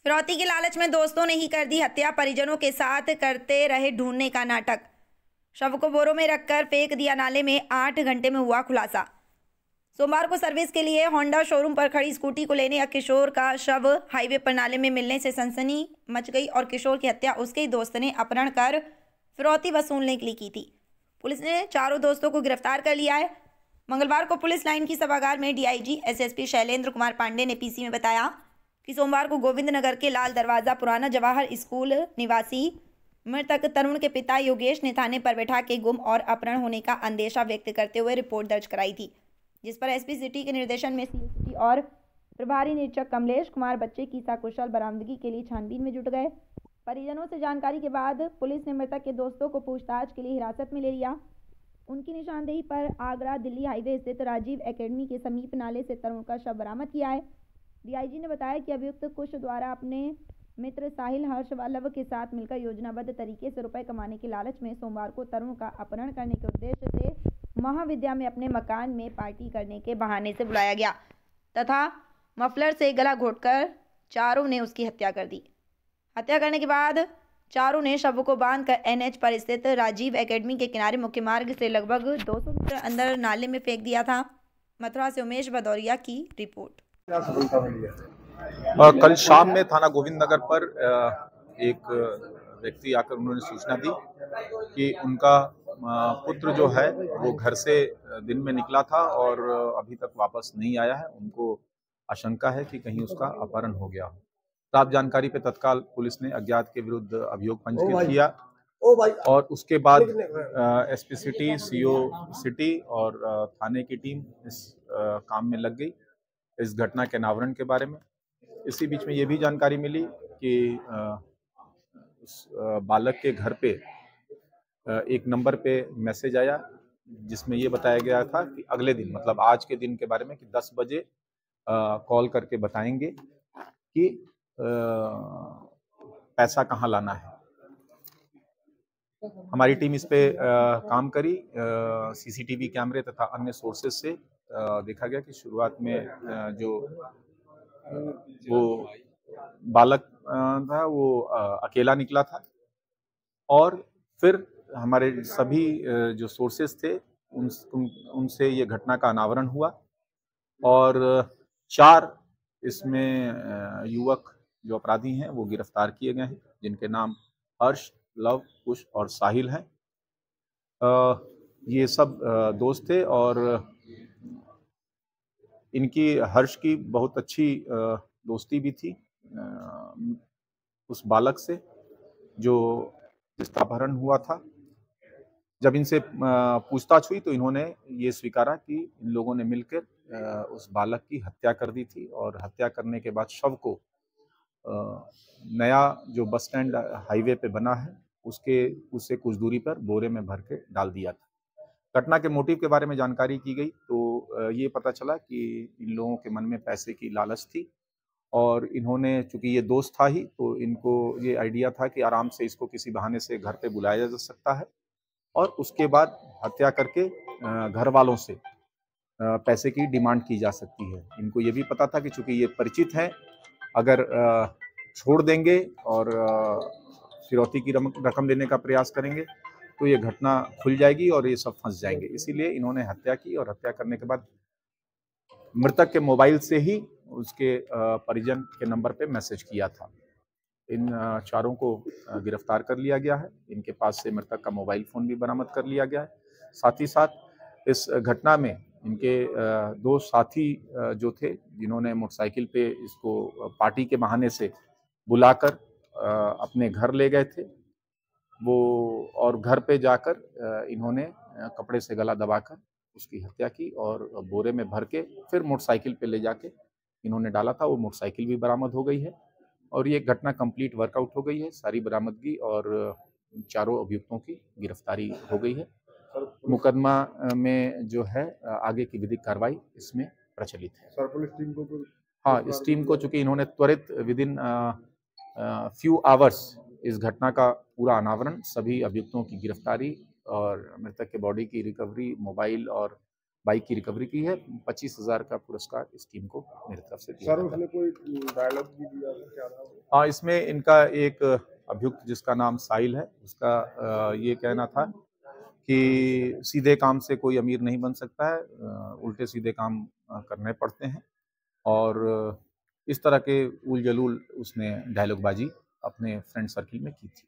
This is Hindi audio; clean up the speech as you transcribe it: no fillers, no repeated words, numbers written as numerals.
फिरौती के लालच में दोस्तों ने ही कर दी हत्या। परिजनों के साथ करते रहे ढूंढने का नाटक। शव को बोरों में रखकर फेंक दिया नाले में। 8 घंटे में हुआ खुलासा। सोमवार को सर्विस के लिए होंडा शोरूम पर खड़ी स्कूटी को लेने एक किशोर का शव हाईवे पर नाले में मिलने से सनसनी मच गई और किशोर की हत्या उसके ही दोस्त ने अपहरण कर फिरौती वसूलने के लिए की थी। पुलिस ने चारों दोस्तों को गिरफ्तार कर लिया है। मंगलवार को पुलिस लाइन की सभागार में डीआईजी एसएसपी शैलेंद्र कुमार पांडे ने पीसी में बताया कि सोमवार को गोविंद नगर के लाल दरवाजा पुराना जवाहर स्कूल निवासी मृतक तरुण के पिता योगेश ने थाने पर बैठा के गुम और अपहरण होने का अंदेशा व्यक्त करते हुए रिपोर्ट दर्ज कराई थी, जिस पर एसपी सिटी के निर्देशन में सीओ सिटी और प्रभारी निरीक्षक कमलेश कुमार बच्चे की सकुशल बरामदगी के लिए छानबीन में जुट गए। परिजनों से जानकारी के बाद पुलिस ने मृतक के दोस्तों को पूछताछ के लिए हिरासत में ले लिया। उनकी निशानदेही पर आगरा दिल्ली हाईवे स्थित राजीव एकेडमी के समीप नाले से तरुण का शव बरामद किया है। डीआईजी ने बताया कि अभियुक्त कुश द्वारा अपने मित्र साहिल हर्ष वल्लभ के साथ मिलकर योजनाबद्ध तरीके से रुपए कमाने के लालच में सोमवार को तरुण का अपहरण करने के उद्देश्य से महाविद्या में अपने मकान में पार्टी करने के बहाने से बुलाया गया तथा मफलर से गला घोंटकर चारों ने उसकी हत्या कर दी। हत्या करने के बाद चारों ने शव को बांधकर एनएच पर स्थित राजीव एकेडमी के किनारे मुख्य मार्ग से लगभग 200 मीटर अंदर नाले में फेंक दिया था। मथुरा से उमेश भदौरिया की रिपोर्ट। कल शाम में थाना गोविंद नगर पर एक व्यक्ति आकर उन्होंने सूचना दी कि उनका पुत्र जो है वो घर से दिन में निकला था और अभी तक वापस नहीं आया है। उनको आशंका है कि कहीं उसका अपहरण हो गया हो। प्राप्त जानकारी पे तत्काल पुलिस ने अज्ञात के विरुद्ध अभियोग पंजीकृत किया और उसके बाद एसपी सिटी, सीओ सिटी और थाने की टीम इस काम में लग गई इस घटना के अनावरण के बारे में। इसी बीच में ये भी जानकारी मिली कि उस बालक के घर पे एक नंबर पे मैसेज आया जिसमें ये बताया गया था कि अगले दिन मतलब आज के दिन के बारे में कि 10 बजे कॉल करके बताएंगे कि पैसा कहाँ लाना है। हमारी टीम इस पे काम करी। सीसीटीवी कैमरे तथा अन्य सोर्सेज से देखा गया कि शुरुआत में जो वो बालक था वो अकेला निकला था और फिर हमारे सभी जो सोर्सेज थे उनसे ये घटना का अनावरण हुआ और 4 इसमें युवक जो अपराधी हैं वो गिरफ्तार किए गए हैं, जिनके नाम हर्ष, लव, कुश और साहिल हैं। ये सब दोस्त थे और इनकी हर्ष की बहुत अच्छी दोस्ती भी थी उस बालक से जो जिसका अपहरण हुआ था। जब इनसे पूछताछ हुई तो इन्होंने ये स्वीकारा कि इन लोगों ने मिलकर उस बालक की हत्या कर दी थी और हत्या करने के बाद शव को नया जो बस स्टैंड हाईवे पे बना है उससे कुछ दूरी पर बोरे में भर के डाल दिया था। घटना के मोटिव के बारे में जानकारी की गई तो ये पता चला कि इन लोगों के मन में पैसे की लालच थी और इन्होंने, चूंकि ये दोस्त था ही, तो इनको ये आइडिया था कि आराम से इसको किसी बहाने से घर पे बुलाया जा सकता है और उसके बाद हत्या करके घर वालों से पैसे की डिमांड की जा सकती है। इनको ये भी पता था कि चूंकि ये परिचित हैं, अगर छोड़ देंगे और फिरौती की रकम लेने का प्रयास करेंगे तो ये घटना खुल जाएगी और ये सब फंस जाएंगे। इसीलिए इन्होंने हत्या की और हत्या करने के बाद मृतक के मोबाइल से ही उसके परिजन के नंबर पे मैसेज किया था। इन चारों को गिरफ्तार कर लिया गया है। इनके पास से मृतक का मोबाइल फोन भी बरामद कर लिया गया है। साथ ही साथ इस घटना में इनके 2 साथी जो थे, जिन्होंने मोटरसाइकिल पे इसको पार्टी के बहाने से बुलाकर अपने घर ले गए थे, वो और घर पे जाकर इन्होंने कपड़े से गला दबाकर उसकी हत्या की और बोरे में भर के फिर मोटरसाइकिल पे ले जाके इन्होंने डाला था। वो मोटरसाइकिल भी बरामद हो गई है और ये घटना कंप्लीट वर्कआउट हो गई है। सारी बरामदगी और चारों अभियुक्तों की गिरफ्तारी हो गई है। मुकदमा में जो है आगे की विधिक कार्रवाई इसमें प्रचलित है। सर, पुलिस टीम को हाँ, इस टीम को चूंकि इन्होंने त्वरित विदिन फ्यू आवर्स इस घटना का पूरा अनावरण, सभी अभियुक्तों की गिरफ्तारी और मृतक के बॉडी की रिकवरी, मोबाइल और बाइक की रिकवरी की है। 25,000 का पुरस्कार इस टीम को मेरी तरफ से दिया सर जाता है। उसने कोई डायलॉग भी दिया था, क्या था वो? हाँ, इसमें इनका एक अभियुक्त जिसका नाम साहिल है, उसका ये कहना था कि सीधे काम से कोई अमीर नहीं बन सकता है, उल्टे सीधे काम करने पड़ते हैं। और इस तरह के उल जलूल उसने डायलॉगबाजी अपने फ्रेंड सर्किल में की थी।